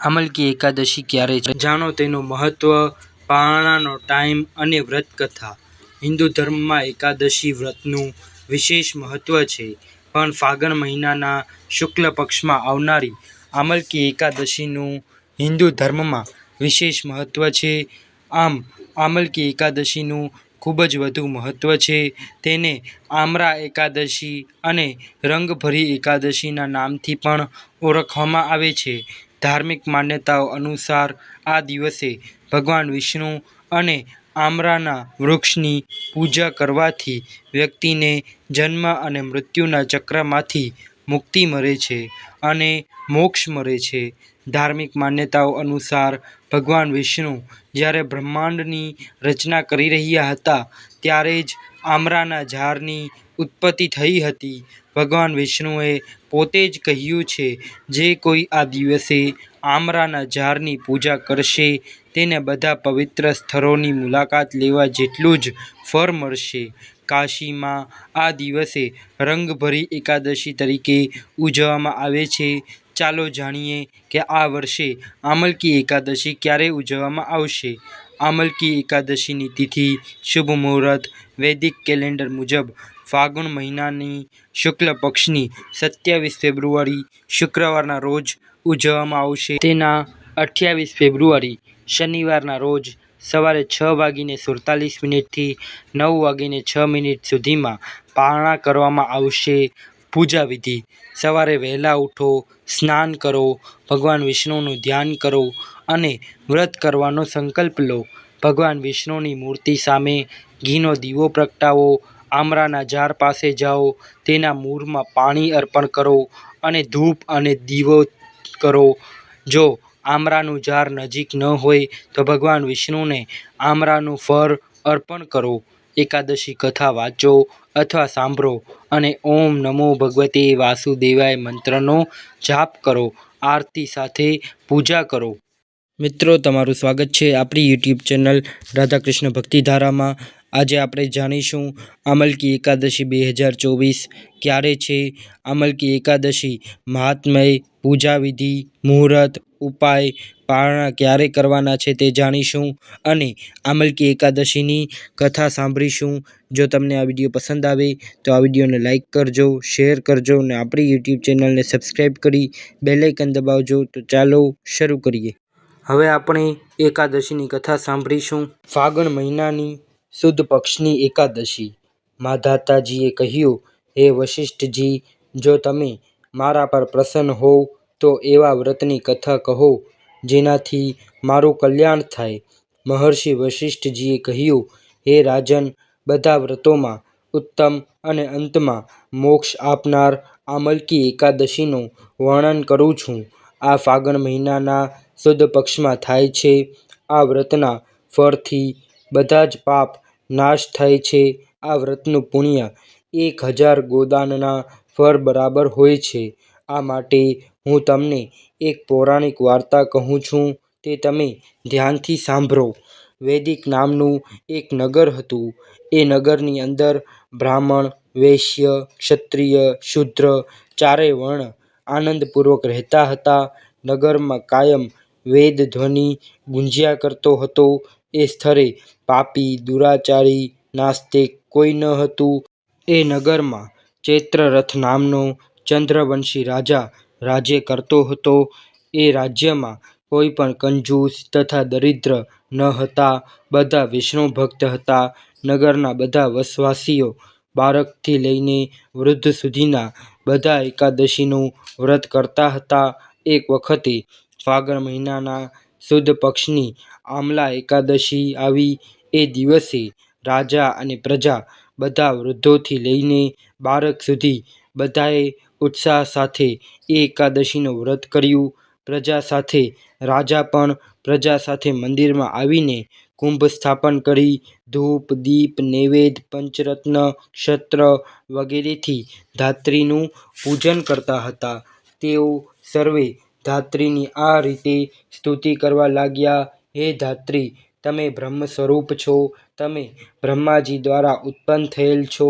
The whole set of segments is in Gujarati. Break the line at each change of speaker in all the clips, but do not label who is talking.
આમલકી એકાદશી ક્યારે છે? જાણો તેનું મહત્વ, પારણાનો ટાઈમ અને વ્રત કથા. હિન્દુ ધર્મમાં એકાદશી વ્રતનું વિશેષ મહત્વ છે, પણ ફાગણ મહિનાના શુક્લ પક્ષમાં આવનારી આમલકી એકાદશીનું હિન્દુ ધર્મમાં વિશેષ મહત્વ છે. આમ આમલકી એકાદશીનું ખૂબ જ વધુ મહત્વ છે. તેને આમરા એકાદશી અને રંગભરી એકાદશીના નામથી પણ ઓળખવામાં આવે છે. ધાર્મિક માન્યતાઓ અનુસાર આ દિવસે ભગવાન વિષ્ણુ અને આમરાના વૃક્ષની પૂજા કરવાથી વ્યક્તિને જન્મ અને મૃત્યુના ચક્રમાંથી મુક્તિ મળે છે અને મોક્ષ મળે છે. ધાર્મિક માન્યતાઓ અનુસાર ભગવાન વિષ્ણુ જ્યારે બ્રહ્માંડની રચના કરી રહ્યા હતા ત્યારે જ આમરાના ઝાડની ઉત્પત્તિ થઈ હતી. ભગવાન વિષ્ણુએ પોતે જ કહ્યું છે, જે કોઈ આ દિવસે આમરાના ઝાડની પૂજા કરશે તેને બધા પવિત્ર સ્થળોની મુલાકાત લેવા જેટલું જ ફળ મળશે. કાશીમાં આ દિવસે રંગભરી એકાદશી તરીકે ઉજવવામાં આવે છે. ચાલો જાણીએ કે આ વર્ષે આમલકી એકાદશી ક્યારે ઉજવવામાં આવશે. આમલકી એકાદશીની તિથિ, શુભ મુહૂર્ત. વૈદિક કેલેન્ડર મુજબ ફાગણ મહિનાની શુક્લ પક્ષની 27 ફેબ્રુઆરી શુક્રવારના રોજ ઉજવવામાં આવશે. તેના 28 ફેબ્રુઆરી શનિવારના રોજ સવારે 6:47 થી 9:06 સુધીમાં પારણા કરવામાં આવશે. પૂજા વિધિ: સવારે વહેલા ઉઠો, સ્નાન કરો, ભગવાન વિષ્ણુનું ધ્યાન કરો અને વ્રત કરવાનો સંકલ્પ લો. ભગવાન વિષ્ણુની મૂર્તિ સામે ઘીનો દીવો પ્રગટાવો. આમરાના ઝાડ પાસે જાઓ, તેના મૂળમાં પાણી અર્પણ કરો અને ધૂપ અને દીવો કરો. જો આમરાનું ઝાડ નજીક ન હોય તો ભગવાન વિષ્ણુને આમરાનું ફળ અર્પણ કરો. એકાદશી કથા વાંચો અથવા સાંભળો અને ઓમ નમો ભગવતે વાસુદેવાય મંત્રનો જાપ કરો. આરતી સાથે પૂજા કરો. મિત્રો, તમારું સ્વાગત છે આપણી યુટ્યુબ ચેનલ રાધાકૃષ્ણ ભક્તિધારામાં. આજે આપણે જાણીશું આમલકી એકાદશી 2024 ક્યારે છે. આમલકી એકાદશી મહાત્મય, પૂજા વિધિ, મુહૂર્ત, ઉપાય, પારણા ક્યારે કરવાના છે તે જાણીશું અને આમલકી એકાદશીની કથા સાંભળીશું. જો તમને આ વિડીયો પસંદ આવે તો આ વિડીયોને લાઇક કરજો, શેર કરજો અને આપણી યુટ્યુબ ચેનલને સબસ્ક્રાઈબ કરી બેલ આઇકન દબાવજો. તો ચાલો શરૂ કરીએ. હવે આપણે એકાદશીની કથા સાંભળીશું. ફાગણ મહિનાની સુદ પક્ષની એકાદશી. માધાતાજીએ કહ્યું, હે વશિષ્ઠજી, જો તમે મારા પર પ્રસન્ન હોવ તો એવા વ્રતની કથા કહો જેનાથી મારું કલ્યાણ થાય. મહર્ષિ વશિષ્ઠજીએ કહ્યું, હે રાજન, બધા વ્રતોમાં ઉત્તમ અને અંતમાં મોક્ષ આપનાર આમલકી એકાદશીનું વર્ણન કરું છું. આ ફાગણ મહિનાના સુદ પક્ષમાં થાય છે. આ વ્રતના ફળથી બધા જ પાપ નાશ થાય છે. આ વ્રતનું પુણ્ય 1000 ગોદાનના ફળ બરાબર હોય છે. આ માટે હું તમને એક પૌરાણિક વાર્તા કહું છું, તે તમે ધ્યાનથી સાંભળો. વૈદિક નામનું એક નગર હતું. એ નગરની અંદર બ્રાહ્મણ, વૈશ્ય, ક્ષત્રિય, શૂદ્ર ચારેય વર્ણ આનંદપૂર્વક રહેતા હતા. નગરમાં કાયમ વેદ ધ્વનિ ગુંજ્યા કરતો હતો. એ સ્થળે પાપી, દુરાચારી, નાસ્તિક કોઈ ન હતું. એ નગરમાં ચૈત્રરથ નામનો ચંદ્રવંશી રાજા રાજ્ય કરતો હતો. એ રાજ્યમાં કોઈ પણ કંજૂસ તથા દરિદ્ર ન હતા. બધા વિષ્ણુ ભક્ત હતા. નગરના બધા વસવાસીઓ બાળકથી લઈને વૃદ્ધ સુધીના બધા એકાદશીનું વ્રત કરતા હતા. એક વખતે ફાગણ મહિનાના સુદ પક્ષની આમલા એકાદશી આવી. એ દિવસે રાજા અને પ્રજા, બધા વૃદ્ધોથી લઈને બાળક સુધી બધાએ ઉત્સાહ સાથે એ એકાદશીનું વ્રત કર્યું. પ્રજા સાથે રાજા પણ પ્રજા સાથે મંદિરમાં આવીને કુંભ સ્થાપન કરી ધૂપ, દીપ, નૈવેદ્ય, પંચરત્ન, ક્ષત્ર વગેરેથી ધાત્રીનું પૂજન કરતા હતા. તેઓ સર્વે ધાત્રીની આ રીતે સ્તુતિ કરવા લાગ્યા, હે ધાત્રી, તમે બ્રહ્મ સ્વરૂપ છો. તમે બ્રહ્માજી દ્વારા ઉત્પન્ન થયેલ છો.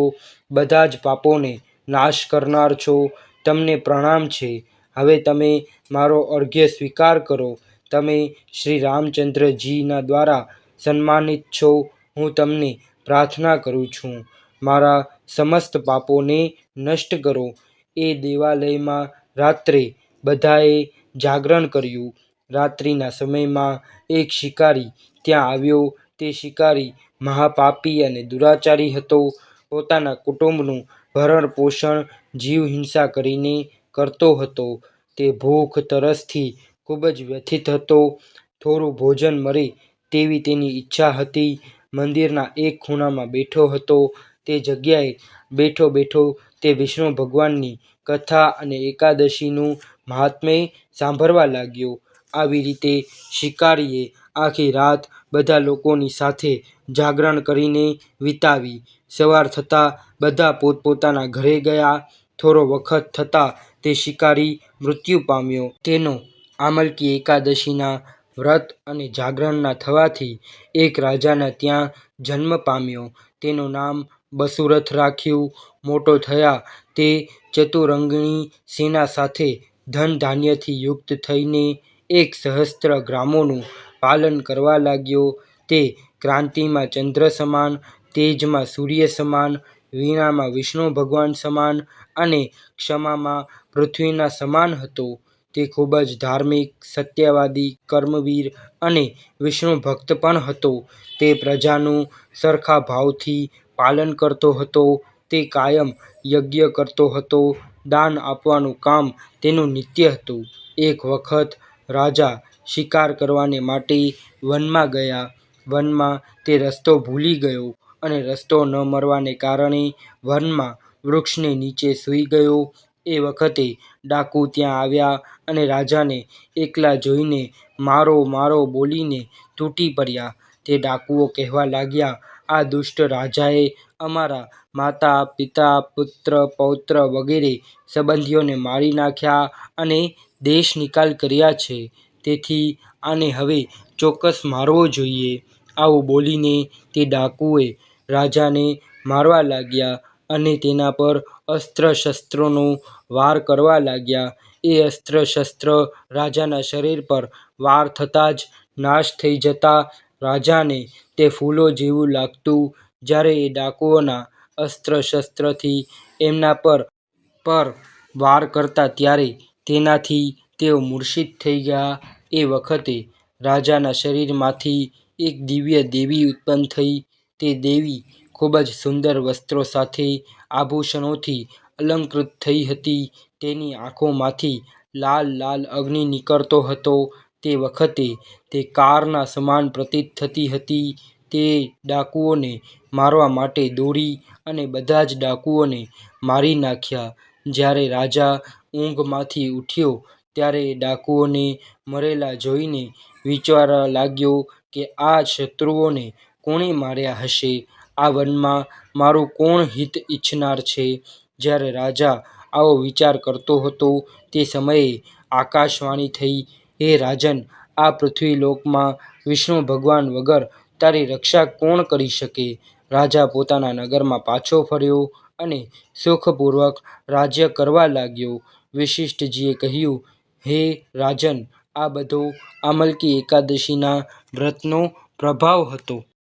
બધા જ પાપોને નાશ કરનાર છો. તમને પ્રણામ છે. હવે તમે મારો અર્ઘ્ય સ્વીકાર કરો. તમે શ્રી રામચંદ્રજીના દ્વારા સન્માનિત છો. હું તમને પ્રાર્થના કરું છું, મારા સમસ્ત પાપોને નષ્ટ કરો. એ દેવાલયમાં રાત્રે બધાએ જાગરણ કર્યું. રાત્રિના સમયમાં એક શિકારી ત્યાં આવ્યો. તે શિકારી મહાપાપી અને દુરાચારી હતો. પોતાના કુટુંબનું ભરણપોષણ જીવહિંસા કરીને કરતો હતો. તે ભૂખ તરસથી ખૂબ જ વ્યથિત હતો. થોડું ભોજન મળે તેવી તેની ઈચ્છા હતી. મંદિરના એક ખૂણામાં બેઠો હતો. તે જગ્યાએ બેઠો બેઠો તે વિષ્ણુ ભગવાનની કથા અને એકાદશીનું મહાત્મ્ય સાંભળવા લાગ્યો. આવી રીતે શિકારીએ આખી રાત બધા લોકોની સાથે જાગરણ કરીને વિતાવી. સવાર થતાં બધા પોતપોતાના ઘરે ગયા. થોડો વખત થતાં તે શિકારી મૃત્યુ પામ્યો. તેનો આમલકી એકાદશીના વ્રત અને જાગરણના થવાથી એક રાજાના ત્યાં જન્મ પામ્યો. તેનું નામ બસુરથ રાખ્યું. મોટો થયા તે ચતુરંગની સેના સાથે ધન ધાન્યથી યુક્ત થઈને 1,000 ગ્રામોનું પાલન કરવા લાગ્યો. તે ક્રાંતિમાં ચંદ્ર સમાન, તેજમાં સૂર્ય સમાન, વીણામાં વિષ્ણુ ભગવાન સમાન અને ક્ષમામાં પૃથ્વીના સમાન હતો. તે ખૂબ જ ધાર્મિક, સત્યવાદી, કર્મવીર અને વિષ્ણુ ભક્ત પણ હતો. તે પ્રજાનું સરખા ભાવથી પાલન કરતો હતો. તે કાયમ યજ્ઞ કરતો હતો. દાન આપવાનું કામ તેનું નિત્ય હતું. એક વખત રાજા શિકાર કરવાને માટે વનમાં ગયા. વનમાં તે રસ્તો ભૂલી ગયો અને રસ્તો ન મળવાને કારણે વનમાં વૃક્ષને નીચે સૂઈ ગયો. એ વખતે ડાકુ ત્યાં આવ્યા અને રાજાને એકલા જોઈને મારો મારો બોલીને તૂટી પડ્યા. તે ડાકુઓ કહેવા લાગ્યા, આ દુષ્ટ રાજાએ અમારા માતા, પિતા, પુત્ર, પૌત્ર વગેરે સંબંધીઓને મારી નાખ્યા અને દેશ નિકાલ કર્યા છે. તેથી આને હવે ચોક્કસ મારવો જોઈએ. આવું બોલીને તે ડાકુએ રાજાને મારવા લાગ્યા અને તેના પર અસ્ત્ર-શસ્ત્રોનો વાર કરવા લાગ્યા. એ અસ્ત્ર-શસ્ત્ર રાજાના શરીર પર વાર થતાં જ નાશ થઈ જતા રાજાને તે ફૂલો જેવું લાગતું. જ્યારે એ ડાકુઓના અસ્ત્ર-શસ્ત્રથી એમના પર વાર કરતા ત્યારે તેનાથી તેઓ મૂર્છિત થઈ ગયા. એ વખતે રાજાના શરીરમાંથી એક દિવ્ય દેવી ઉત્પન્ન થઈ. તે દેવી ખૂબ જ સુંદર વસ્ત્રો સાથે આભૂષણોથી અલંકૃત થઈ હતી. તેની આંખોમાંથી લાલ લાલ અગ્નિ નીકળતો હતો. તે વખતે તે કારના સમાન પ્રતીત થતી હતી. તે ડાકુઓને મારવા માટે દોડી અને બધા જ ડાકુઓને મારી નાખ્યા. જ્યારે રાજા ઊંઘમાંથી ઉઠ્યો ત્યારે એ ડાકુઓને મરેલા જોઈને વિચારવા લાગ્યો કે આ શત્રુઓને કોણે માર્યા હશે? આ વનમાં મારું કોણ હિત ઈચ્છનાર છે? જ્યારે રાજા આવો વિચાર કરતો હતો તે સમયે આકાશવાણી થઈ, હે રાજન, આ પૃથ્વીલોકમાં વિષ્ણુ ભગવાન વગર તારી રક્ષા કોણ કરી શકે? રાજા પોતાના નગરમાં પાછો ફર્યો અને સુખપૂર્વક રાજ્ય કરવા લાગ્યો. વશિષ્ઠજીએ કહ્યું, હે રાજન, આ બધો આમલકી એકાદશીના વ્રતનો પ્રભાવ હતો.